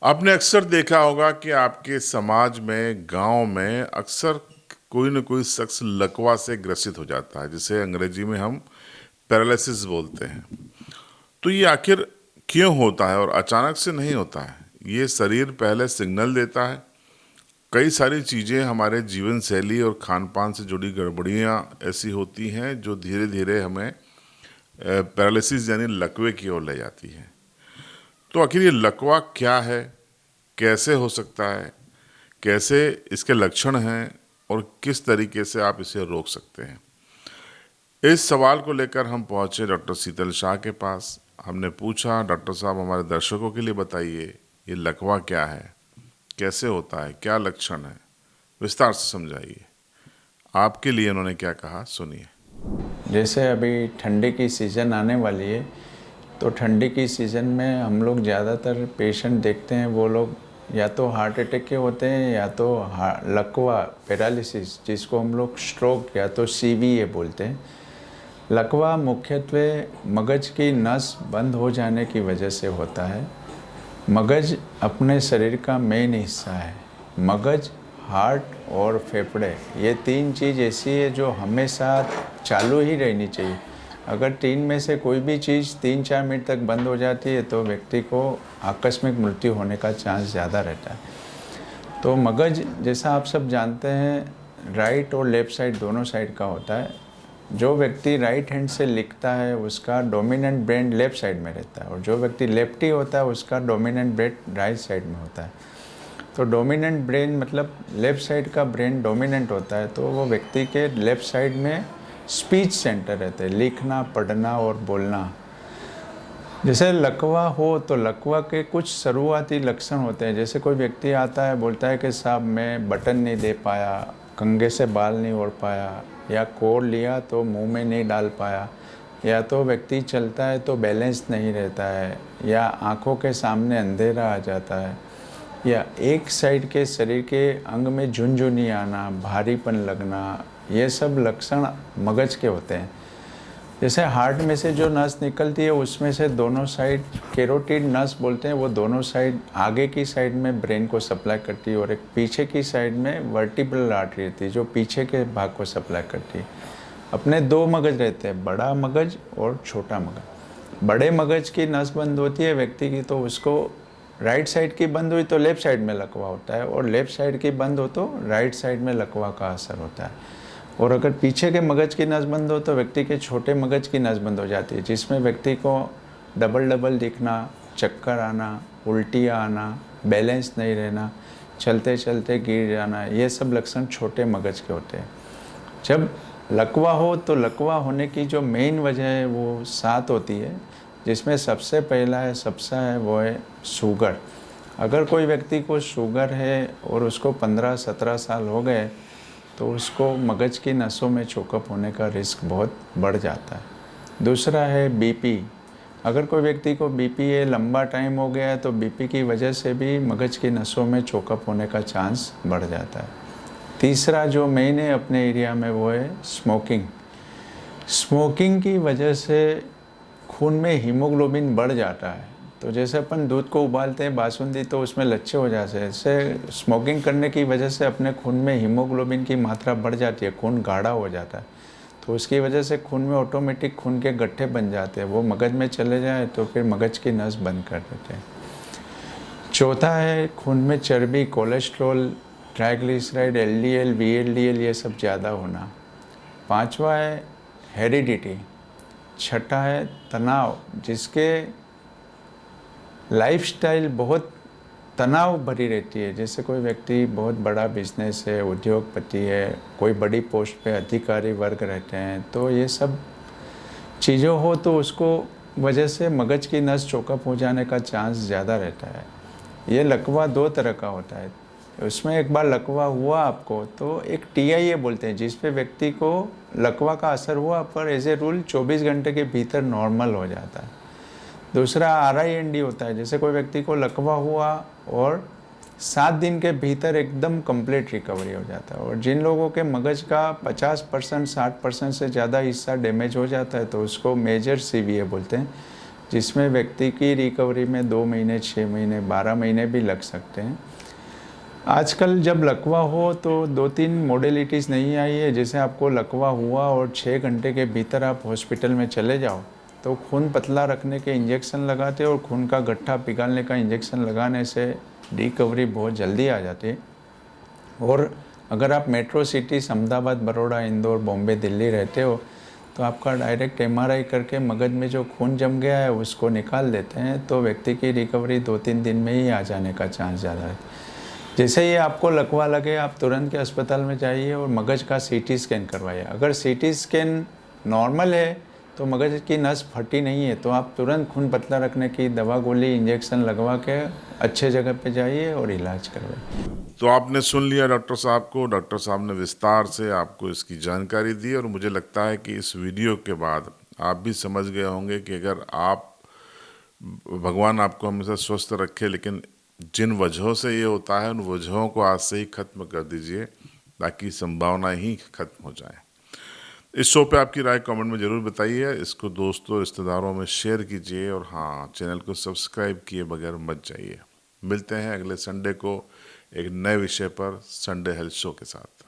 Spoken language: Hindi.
आपने अक्सर देखा होगा कि आपके समाज में, गाँव में अक्सर कोई न कोई शख्स लकवा से ग्रसित हो जाता है, जिसे अंग्रेजी में हम पैरालिसिस बोलते हैं। तो ये आखिर क्यों होता है और अचानक से नहीं होता है? ये शरीर पहले सिग्नल देता है। कई सारी चीज़ें हमारे जीवन शैली और खान-पान से जुड़ी गड़बड़ियाँ ऐसी होती हैं जो धीरे-धीरे हमें पैरालिसिस यानी लकवे की ओर ले जाती हैं। तो आखिर ये लकवा क्या है? कैसे हो सकता है? कैसे इसके लक्षण हैं और किस तरीके से आप इसे रोक सकते हैं? इस सवाल को लेकर हम पहुंचे डॉक्टर शीतल शाह के पास। हमने पूछा, डॉक्टर साहब हमारे दर्शकों के लिए बताइए, ये लकवा क्या है? कैसे होता है? क्या लक्षण है? विस्तार से समझाइए। आपके लिए उन्होंने क्या कहा, सुनिए। जैसे अभी ठंडी की सीज़न आने वाली है, तो ठंडी की सीज़न में हम लोग ज़्यादातर पेशेंट देखते हैं, वो लोग या तो हार्ट अटैक के होते हैं या तो लकवा पैरालिसिस, जिसको हम लोग स्ट्रोक या तो सीवीए बोलते हैं। लकवा मुख्यत्वे मगज की नस बंद हो जाने की वजह से होता है। मगज अपने शरीर का मेन हिस्सा है। मगज, हार्ट और फेफड़े, ये तीन चीज़ ऐसी है जो हमेशा चालू ही रहनी चाहिए। अगर तीन में से कोई भी चीज़ 3-4 मिनट तक बंद हो जाती है तो व्यक्ति को आकस्मिक मृत्यु होने का चांस ज़्यादा रहता है। तो मगज, जैसा आप सब जानते हैं, राइट और लेफ़्ट साइड दोनों साइड का होता है। जो व्यक्ति राइट हैंड से लिखता है उसका डोमिनेंट ब्रेन लेफ़्ट साइड में रहता है, और जो व्यक्ति लेफ्टी होता है उसका डोमिनेंट ब्रेन राइट साइड में होता है। तो डोमिनेंट ब्रेन मतलब लेफ़्ट साइड का ब्रेन डोमिनेंट होता है, तो वो व्यक्ति के लेफ़्ट साइड में स्पीच सेंटर रहते हैं, लिखना, पढ़ना और बोलना। जैसे लकवा हो तो लकवा के कुछ शुरुआती लक्षण होते हैं। जैसे कोई व्यक्ति आता है, बोलता है कि साहब मैं बटन नहीं दे पाया, कंघे से बाल नहीं ओढ़ पाया, या कोड लिया तो मुंह में नहीं डाल पाया, या तो व्यक्ति चलता है तो बैलेंस नहीं रहता है, या आँखों के सामने अंधेरा आ जाता है, या एक साइड के शरीर के अंग में झुनझुनी आना, भारीपन लगना, ये सब लक्षण मगज के होते हैं। जैसे हार्ट में से जो नस निकलती है उसमें से दोनों साइड कैरोटिड नस बोलते हैं, वो दोनों साइड आगे की साइड में ब्रेन को सप्लाई करती है, और एक पीछे की साइड में वर्टिब्रल आर्टरी रहती है जो पीछे के भाग को सप्लाई करती है। अपने दो मगज रहते हैं, बड़ा मगज और छोटा मगज। बड़े मगज की नस बंद होती है व्यक्ति की, तो उसको राइट साइड की बंद हुई तो लेफ़्ट साइड में लकवा होता है, और लेफ़्ट साइड की बंद हो तो राइट साइड में लकवा का असर होता है। और अगर पीछे के मगज की नस बंद हो तो व्यक्ति के छोटे मगज की नस बंद हो जाती है, जिसमें व्यक्ति को डबल डबल दिखना, चक्कर आना, उल्टियाँ आना, बैलेंस नहीं रहना, चलते चलते गिर जाना, ये सब लक्षण छोटे मगज के होते हैं। जब लकवा हो तो लकवा होने की जो मेन वजह है वो 7 होती है, जिसमें सबसे पहला है, सबसे है वो है शुगर। अगर कोई व्यक्ति को शुगर है और उसको 15-17 साल हो गए तो उसको मगज की नसों में चोकअप होने का रिस्क बहुत बढ़ जाता है। दूसरा है बीपी। अगर कोई व्यक्ति को बीपी है, लंबा टाइम हो गया है, तो बीपी की वजह से भी मगज की नसों में चोकअप होने का चांस बढ़ जाता है। तीसरा जो मेन है अपने एरिया में वो है स्मोकिंग। स्मोकिंग की वजह से खून में हीमोग्लोबिन बढ़ जाता है। तो जैसे अपन दूध को उबालते हैं बासुंदी, तो उसमें लच्छे हो जाते हैं, ऐसे स्मोकिंग करने की वजह से अपने खून में हीमोग्लोबिन की मात्रा बढ़ जाती है, खून गाढ़ा हो जाता है। तो उसकी वजह से खून में ऑटोमेटिक खून के गड्ढे बन जाते हैं, वो मगज में चले जाए तो फिर मगज की नस बंद कर देते हैं। चौथा है खून में चर्बी, कोलेस्ट्रॉल, ट्राइग्लिसराइड, एलडीएल, वीएलडीएल, ये सब ज़्यादा होना। पांचवा है हेरिडिटी। छठा है तनाव, जिसके लाइफस्टाइल बहुत तनाव भरी रहती है। जैसे कोई व्यक्ति बहुत बड़ा बिजनेस है, उद्योगपति है, कोई बड़ी पोस्ट पे अधिकारी वर्ग रहते हैं, तो ये सब चीज़ों हो तो उसको वजह से मगज की नस चोकअप हो जाने का चांस ज़्यादा रहता है। ये लकवा 2 तरह का होता है। उसमें एक बार लकवा हुआ आपको तो एक टीआईए बोलते हैं, जिस पे व्यक्ति को लकवा का असर हुआ पर एज ए रूल 24 घंटे के भीतर नॉर्मल हो जाता है। दूसरा आरआईएनडी होता है, जैसे कोई व्यक्ति को लकवा हुआ और 7 दिन के भीतर एकदम कंप्लीट रिकवरी हो जाता है। और जिन लोगों के मगज का 50% 60% से ज़्यादा हिस्सा डैमेज हो जाता है तो उसको मेजर सीवीए बोलते हैं। जिसमें व्यक्ति की रिकवरी में 2 महीने, 6 महीने, 12 महीने भी लग सकते हैं। आजकल जब लकवा हो तो 2-3 मोडेलिटीज़ नहीं आई है। जैसे आपको लकवा हुआ और 6 घंटे के भीतर आप हॉस्पिटल में चले जाओ तो खून पतला रखने के इंजेक्शन लगाते और खून का गट्ठा पिघालने का इंजेक्शन लगाने से रिकवरी बहुत जल्दी आ जाती है। और अगर आप मेट्रो सिटीज़ अहमदाबाद, बड़ौदा, इंदौर, बॉम्बे, दिल्ली रहते हो तो आपका डायरेक्ट एमआरआई करके मगज में जो खून जम गया है उसको निकाल देते हैं, तो व्यक्ति की रिकवरी 2-3 दिन में ही आ जाने का चांस ज़्यादा है। जैसे ही आपको लकवा लगे आप तुरंत के अस्पताल में जाइए और मगज का सीटी स्कैन करवाइए। अगर सीटी स्कैन नॉर्मल है तो मगज की नस फटी नहीं है तो आप तुरंत खून पतला रखने की दवा, गोली, इंजेक्शन लगवा के अच्छे जगह पे जाइए और इलाज करवाइए। तो आपने सुन लिया डॉक्टर साहब को। डॉक्टर साहब ने विस्तार से आपको इसकी जानकारी दी और मुझे लगता है कि इस वीडियो के बाद आप भी समझ गए होंगे कि अगर आप, भगवान आपको हमेशा स्वस्थ रखे, लेकिन जिन वजहों से ये होता है उन वजहों को आज से ही खत्म कर दीजिए ताकि संभावना ही खत्म हो जाए। इस शो पे आपकी राय कमेंट में ज़रूर बताइए, इसको दोस्तों, रिश्तेदारों में शेयर कीजिए और हाँ, चैनल को सब्सक्राइब किए बगैर मत जाइए। मिलते हैं अगले संडे को एक नए विषय पर, संडे हेल्थ शो के साथ।